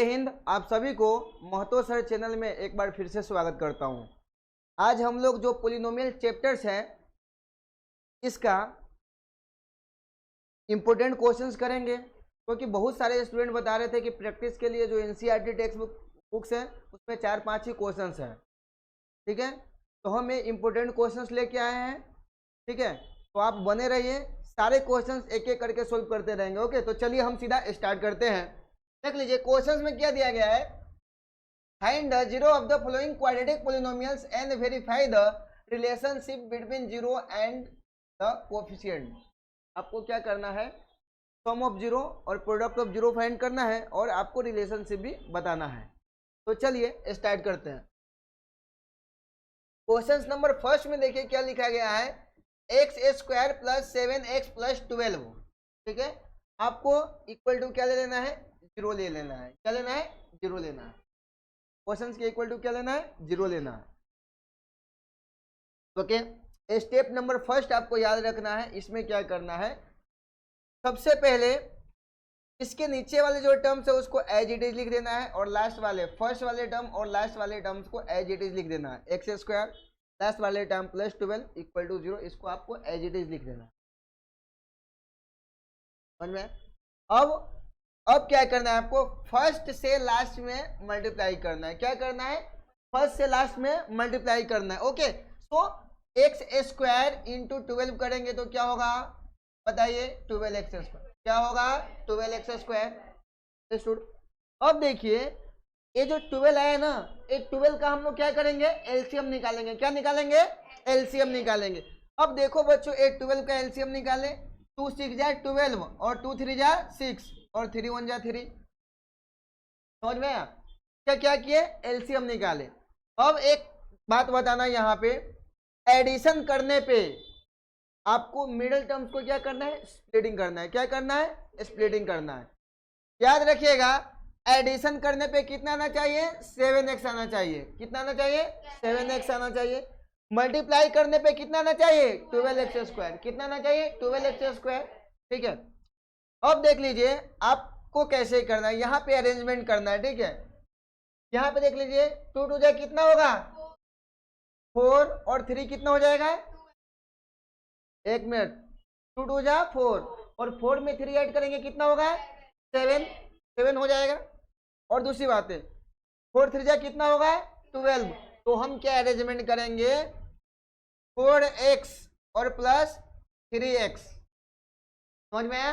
जय हिंद। आप सभी को महतो सर चैनल में एक बार फिर से स्वागत करता हूं। आज हम लोग जो पोलिनोमियल चैप्टर्स हैं इसका इम्पोर्टेंट क्वेश्चंस करेंगे, क्योंकि बहुत सारे स्टूडेंट बता रहे थे कि प्रैक्टिस के लिए जो एनसीईआरटी टेक्स्ट बुक्स हैं उसमें 4-5 ही क्वेश्चंस हैं। ठीक है, तो हम ये इम्पोर्टेंट क्वेश्चंस लेके आए हैं। ठीक है, तो आप बने रहिए, सारे क्वेश्चंस एक एक करके सोल्व करते रहेंगे। ओके, तो चलिए हम सीधा स्टार्ट करते हैं। देख लीजिए क्वेश्चंस में क्या दिया गया है। Find the zero of the following quadratic polynomials and verify the relationship between zero and the coefficient. आपको क्या करना है, सम ऑफ जीरो और प्रोडक्ट ऑफ जीरो फाइंड करना है और आपको रिलेशनशिप भी बताना है। तो चलिए स्टार्ट करते हैं। क्वेश्चन नंबर फर्स्ट में देखिए क्या लिखा गया है, x² + 7x + 12। ठीक है, आपको इक्वल टू क्या ले लेना है, जीरो ले लेना है। क्या लेना है, जीरो लेना है। क्वेश्चंस के इक्वल टू क्या लेना है, जीरो लेना है। ओके, स्टेप नंबर फर्स्ट आपको याद रखना है। इसमें क्या करना है, सबसे पहले इसके नीचे वाले जो टर्म्स है उसको एज इट इज लिख देना है और लास्ट वाले फर्स्ट वाले टर्म और लास्ट वाले टर्म्स को एज इट इज लिख देना है। x² लास्ट वाले टर्म + 12 इक्वल टू 0, इसको आपको एज इट इज लिख देना है। समझ में? अब क्या करना है, आपको फर्स्ट से लास्ट में मल्टीप्लाई करना है। क्या करना है, फर्स्ट से लास्ट में मल्टीप्लाई करना है। ओके, तो x² × 12 करेंगे तो क्या होगा बताइए, 12x²। क्या होगा, 12x²। अब देखिए ये जो 12 आया ना, ये 12 का हम लोग क्या करेंगे, एलसीएम निकालेंगे। क्या निकालेंगे, एलसीएम निकालेंगे। अब देखो बच्चों, ये 12 का एलसीएम निकाले, 2 6 जा 12 और 2 3 जा 6 और 3 1 जा 3। समझ में आया? क्या क्या किए, एलसीएम निकाले। अब एक बात बताना, यहाँ पे एडिशन करने पे आपको मिडिल टर्म्स को क्या करना है, स्प्लिटिंग करना है। क्या करना है, स्प्लिटिंग करना है। याद रखिएगा, एडिशन करने पे कितना आना चाहिए, 7x आना चाहिए। कितना आना चाहिए, 7x आना चाहिए। मल्टीप्लाई करने पे कितना आना चाहिए, 12x²। कितना आना चाहिए, 12x²। ठीक है, अब देख लीजिए आपको कैसे करना है, यहाँ पे अरेंजमेंट करना है। ठीक है, यहाँ पे देख लीजिए 2 2 जा कितना होगा, 4 और 3 कितना हो जाएगा, 1 मिनट, 2 2 जा 4 और 4 में 3 ऐड करेंगे कितना होगा, 7 हो जाएगा। और दूसरी बात है 4 3 जा कितना होगा, 12। तो हम क्या अरेंजमेंट करेंगे, 4x और प्लस 3x। समझ में आया?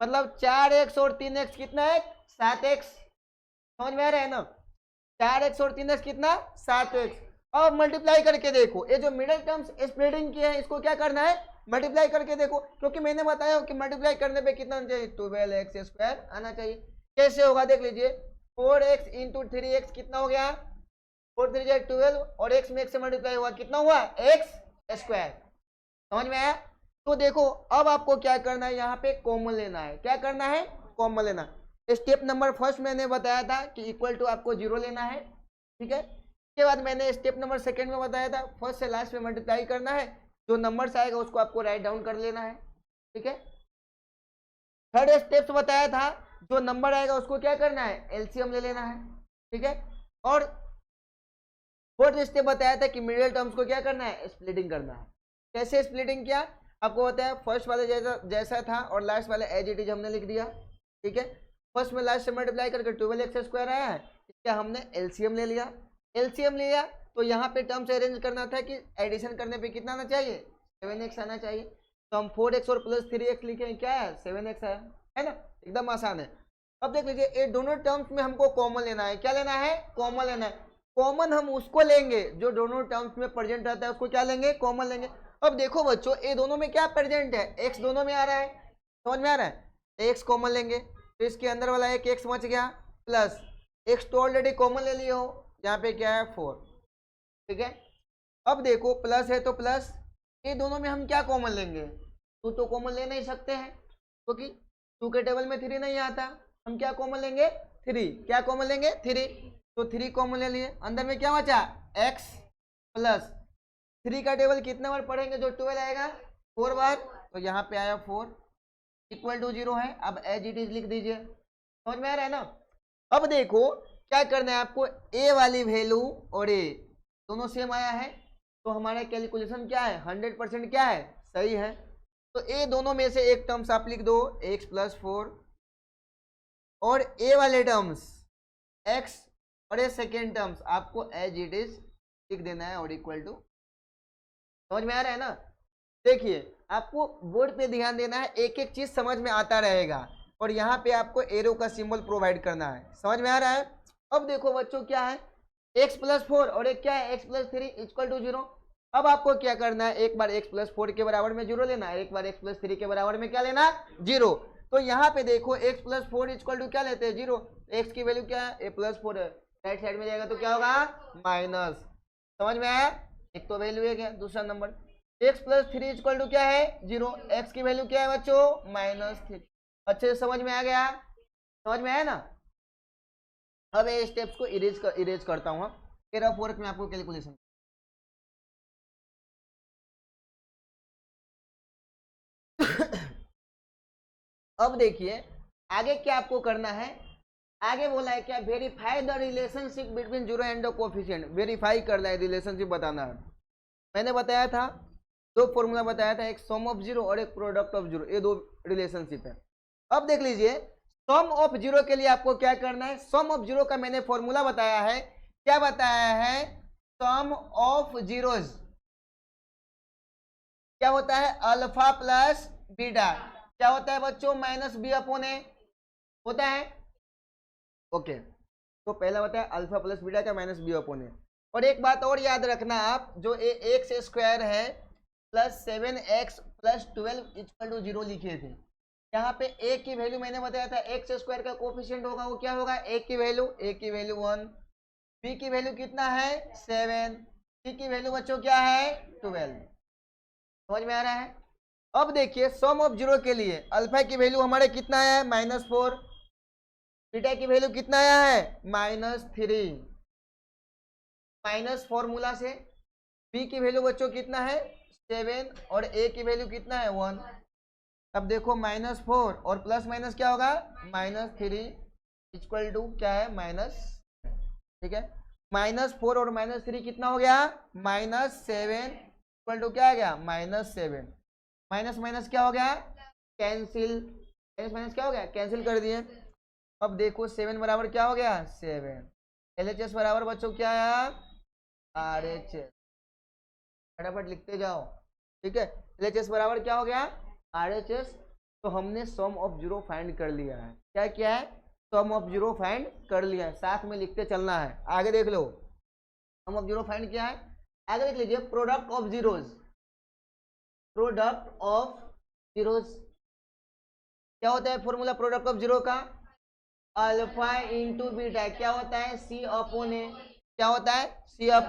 मतलब 4x और 3x कितना है, 7x। समझ में आ रहा है ना, 4x और 3x कितना, 7x। अब मल्टीप्लाई करके देखो, ये जो मिडिल टर्म्स स्प्लिटिंग किए हैं इसको क्या करना है, मल्टीप्लाई करके देखो, क्योंकि मैंने बताया कि मल्टीप्लाई करने पे कितना चाहिए, 12x² आना चाहिए। कैसे होगा देख लीजिए, 4x × 3x कितना हो गया, 4 3 = 12 और x में x से मल्टीप्लाई हुआ कितना हुआ, x²। समझ में आया? तो देखो अब आपको क्या करना है, यहाँ पे कॉमन लेना है। क्या करना है, कॉमन लेना। स्टेप नंबर फर्स्ट मैंने बताया था कि इक्वल टू आपको 0 लेना है। ठीक है, उसके बाद मैंने स्टेप नंबर सेकंड में बताया था फर्स्ट से लास्ट में मल्टीप्लाई करना है, जो नंबर्स आएगा उसको आपको राइट डाउन कर लेना है। ठीक है, थर्ड स्टेप बताया था जो नंबर आएगा उसको क्या करना है, एलसीएम ले लेना है। ठीक है, और फोर्थ स्टेप बताया था कि मिडिल टर्म्स को क्या करना है, स्प्लिटिंग करना है। कैसे स्प्लिटिंग किया आपको बताया, फर्स्ट वाले जैसा था और लास्ट वाले एज इट इज हमने लिख दिया। ठीक है, फर्स्ट में लास्ट से मल्टीप्लाई करके 12x² आया है, इसका हमने एलसीएम ले लिया। एलसीएम लिया तो यहाँ पे टर्म्स अरेंज करना था कि एडिशन करने पे कितना आना चाहिए, 7x आना चाहिए। तो हम 4x और प्लस 3x लिखे, क्या है, 7x है ना, एकदम आसान है। अब देख लीजिए ये दोनों टर्म्स में हमको कॉमन लेना है। क्या लेना है, कॉमन लेना है। कॉमन हम उसको लेंगे जो दोनों टर्म्स में प्रेजेंट रहता है, उसको क्या लेंगे, कॉमन लेंगे। अब देखो बच्चों, ये दोनों में क्या प्रेजेंट है, x दोनों में आ रहा है। समझ में आ रहा है, x कॉमन लेंगे तो इसके अंदर वाला एक x बच गया, प्लस x तो ऑलरेडी कॉमन ले लिए हो, यहाँ पे क्या है 4। ठीक है, अब देखो प्लस है तो प्लस, ये दोनों में हम क्या कॉमन लेंगे, 2 तो कॉमन ले नहीं सकते हैं क्योंकि 2 के टेबल में 3 नहीं आता। हम क्या कॉमन लेंगे, 3। क्या कॉमन लेंगे, 3। तो 3 कॉमन ले लिए, अंदर में क्या बचा, x प्लस 3 का टेबल कितने बार पढ़ेंगे, जो 12 आएगा 4 बार, तो यहाँ पे आया 4 इक्वल टू 0 है। अब एज इट इज लिख दीजिए। समझ में आ रहा है ना, अब देखो क्या करना है आपको, ए वाली वैल्यू और ए दोनों सेम आया है, तो हमारा कैलकुलेशन क्या है, 100% क्या है, सही है। तो ए दोनों में से एक टर्म्स आप लिख दो x+4, और ए वाले टर्म्स x, और ये सेकेंड टर्म्स आपको एज इट इज लिख देना है, और इक्वल टू। समझ में आ रहा है ना। देखिए आपको बोर्ड पे ध्यान देना है, एक एक चीज समझ में आता रहेगा, और यहाँ पे आपको एरो का सिंबल प्रोवाइड करना है। समझ में आ रहा है। अब देखो बच्चों क्या है, x+4 और एक क्या है x+3 इक्वल टू 0। अब आपको क्या करना है, एक बार x+4 के बराबर में 0 लेना है, एक बार x+3 के बराबर में क्या लेना, 0। तो यहाँ पे देखो x+4 इक्वल टू क्या लेते हैं, 0। x की वैल्यू क्या है, a+4 है, राइट साइड में जाएगा तो क्या होगा, माइनस। समझ में आया, एक तो वैल्यू है क्या, दूसरा नंबर x+3 इक्वल टू क्या है, 0। x की वैल्यू क्या है बच्चों, -3। अच्छे से समझ में आ गया, समझ में आया ना। अब ये स्टेप्स को इरेज करता हूँ, फिर रफ वर्क में आपको कैलकुलेशन। अब देखिए आगे क्या आपको करना है, आगे बोला है क्या, verify the relationship between zero and the coefficient. Verify करना है, रिलेशनशिप बताना है। मैंने बताया था दो फॉर्मूला बताया था, एक सम ऑफ जीरो और एक प्रोडक्ट ऑफ जीरो, ये दो रिलेशनशिप है। अब देख लीजिए सम ऑफ जीरो के लिए आपको क्या करना है, सम ऑफ जीरो का मैंने फॉर्मूला बताया है, क्या बताया है, सम ऑफ जीरोज क्या होता है, अल्फा प्लस बीटा, क्या होता है बच्चों, -b/a होता है। ओके, तो पहला होता है अल्फा प्लस बीटा का -b/a। और एक बात और याद रखना आप, जो एक्स स्क्वायर है +7x + 12 इक्वल टू 0 लिखे थे, यहाँ पे a की वैल्यू मैंने बताया था, एक्स स्क्वायर का कोफिशिएंट होगा वो क्या होगा, a की वैल्यू 1, b की वैल्यू कितना है 7, c की वैल्यू बच्चों क्या है 12। समझ में आ रहा है। अब देखिए सम ऑफ जीरो के लिए अल्फा की वैल्यू हमारे कितना है, -4, बीटा की वैल्यू कितना आया है, -3, माइनस फॉर्मूला से b की वैल्यू बच्चों कितना है 7, और a की वैल्यू कितना है 1। अब देखो -4 और प्लस माइनस क्या होगा, -3 इक्वल टू क्या है माइनस, ठीक है। -4 और -3 कितना हो गया, -7 इक्वल टू क्या आ गया, -7। माइनस माइनस क्या हो गया, कैंसिल, माइनस माइनस क्या हो गया, कैंसिल कर दिए। अब देखो 7 बराबर क्या हो गया 7, LHS बराबर बच्चों क्या आया, RHS, फटाफट लिखते जाओ, ठीक है। LHS बराबर क्या हो गया, RHS। तो हमने सम ऑफ जीरो फाइंड कर लिया है, क्या किया है, सम ऑफ जीरो फाइंड कर लिया है, साथ में लिखते चलना है। आगे देख लो सम ऑफ जीरो फाइंड किया है, आगे देख लीजिए product of zeros, product of zeros क्या होता है, फॉर्मूला प्रोडक्ट ऑफ जीरो का अल्फा इंटू बीटा, क्या होता है C/A, क्या होता है C/A।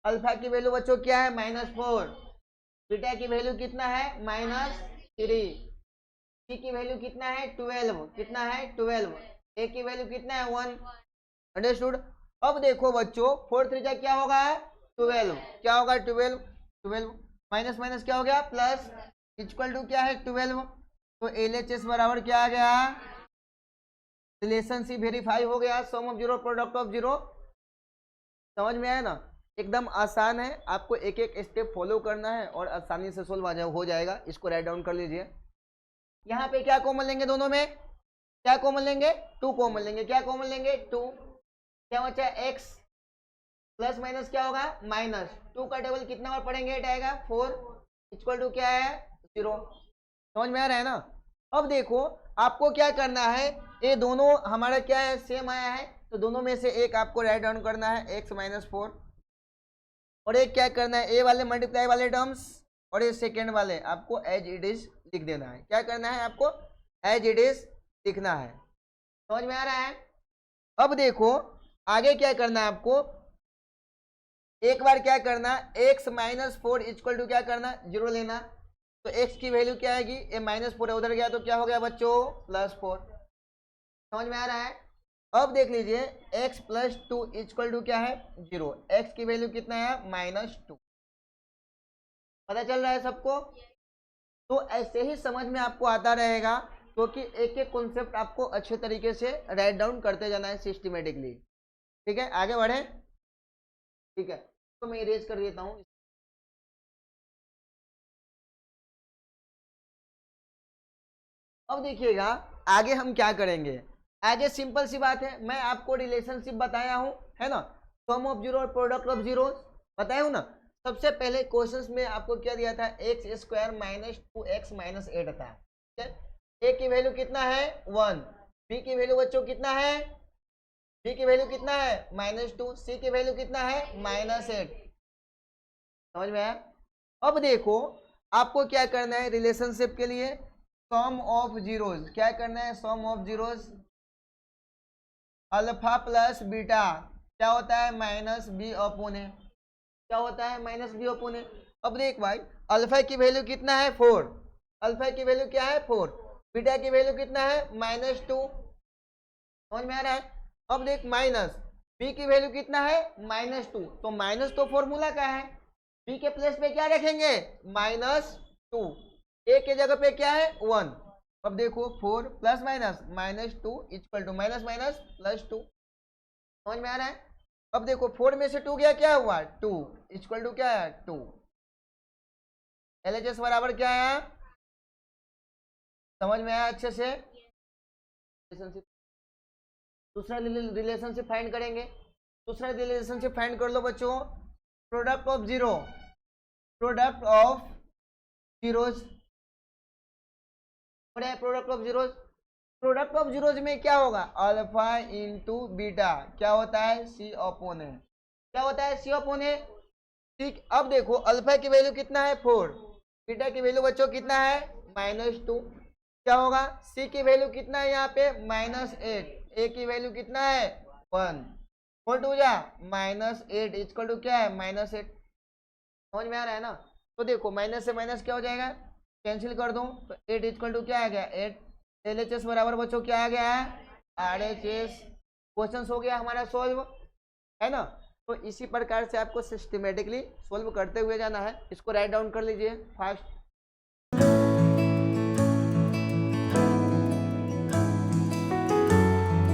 अल्फा की वैल्यू बच्चों क्या है -4, बीटा की वैल्यू कितना है -3, सी की वैल्यू कितना है 12, कितना है 12, ए की वैल्यू कितना है 1। अंडरस्टूड। अब देखो बच्चों 4 3 क्या होगा 12, क्या होगा 12, 12 माइनस माइनस क्या हो गया प्लस, इक्वल टू क्या है 12। तो LHS बराबर क्या आ गया, रिलेशनशिप वेरीफाई हो गया, sum of zero product of zero. समझ में आया ना, एकदम आसान है, आपको एक एक स्टेप फॉलो करना है और आसानी से सोल्व हो जाएगा। इसको राइट डाउन कर लीजिए। यहाँ पे क्या कॉमन लेंगे, दोनों में क्या कॉमन लेंगे, 2 कॉमन लेंगे, क्या कॉमन लेंगे 2, क्या बचा x प्लस माइनस क्या होगा -2 का टेबल कितना बार पढ़ेंगे, 8 आएगा 4 इक्वल टू क्या है 0। समझ में आ रहा है ना। अब देखो आपको क्या करना है, ये दोनों हमारा क्या है सेम आया है, तो दोनों में से एक आपको राइट डाउन करना है x -4, और एक क्या करना है, ए वाले मल्टीप्लाई वाले टर्म्स और ये सेकेंड वाले आपको एज इट इज लिख देना है। क्या करना है आपको, एज इट इज लिखना है। समझ में आ रहा है। अब देखो आगे क्या करना है आपको, एक बार क्या करना x -4 इक्वल टू क्या करना 0 लेना, तो x की वैल्यू क्या आएगी, ये -4 है उधर गया तो क्या हो गया बच्चों +4। समझ में आ रहा है। अब देख लीजिए x + 2 इक्वल टू क्या है 0, x की वैल्यू कितना है -2। पता चल रहा है सबको। तो ऐसे ही समझ में आपको आता रहेगा क्योंकि एक एक कॉन्सेप्ट आपको अच्छे तरीके से राइट डाउन करते जाना है सिस्टमेटिकली। ठीक है, आगे बढ़े। ठीक है, तो मैं इरेज कर देता हूँ। अब देखिएगा आगे हम क्या करेंगे। आगे सिंपल सी बात है, मैं आपको रिलेशनशिप बताया हूँ, है ना, सम ऑफ जीरो और प्रोडक्ट ऑफ जीरो बताया हूँ ना। सबसे पहले क्वेश्चंस में आपको क्या दिया था, x square minus 2x minus 8 था। ए की वैल्यू कितना है 1, बी की वैल्यू बच्चों कितना है, बी की वैल्यू कितना है -2, सी की वैल्यू कितना है -8। समझ में आया। अब देखो आपको क्या करना है रिलेशनशिप के लिए, सम ऑफ जीरोज, क्या करना है sum of zeros, alpha plus beta क्या होता है माइनस बी अपॉन ए, क्या होता है माइनस बी अपॉन ए। अब देख भाई अल्फा की वैल्यू कितना है 4, अल्फा की वैल्यू क्या है 4, बीटा की वैल्यू कितना है -2। समझ में आ रहा है। अब देख माइनस बी की वैल्यू कितना है -2, तो माइनस तो फॉर्मूला का है, बी के प्लेस पे क्या रखेंगे -2, ए के जगह पे क्या है 1। अब देखो 4 plus minus -2 equal to minus minus +2। समझ में आ रहा है। अब देखो 4 में से 2 गया क्या हुआ 2 इक्वल टू क्या है 2, LHS बराबर क्या है, समझ में आया अच्छे से। दूसरा रिलेशनशिप फाइंड करेंगे, दूसरा रिलेशनशिप फाइंड कर लो बच्चों, product of zero, product of zeros, product of zeros, product of zeros में क्या होगा अल्फा इंटू बीटा, क्या होता है सी अपॉन ए, क्या होता है सी अपॉन ए। ठीक, अब देखो अल्फा की वैल्यू कितना है 4, बीटा की वैल्यू बच्चों कितना है -2, क्या होगा सी की वैल्यू कितना है यहाँ पे -8, ए की वैल्यू कितना है 1, 4 टू जा -8 इक्वल टू क्या है -8। समझ में आ रहा है ना। तो देखो माइनस से माइनस क्या हो जाएगा, कैंसिल कर दूं तो 8 इक्वल टू क्या आ गया 8, LHS बराबर बच्चों क्या आ गया RHS। क्वेश्चन हो गया हमारा सोल्व, है ना। तो इसी प्रकार से आपको सिस्टमेटिकली सोल्व करते हुए जाना है। इसको राइट डाउन कर लीजिए फास्ट।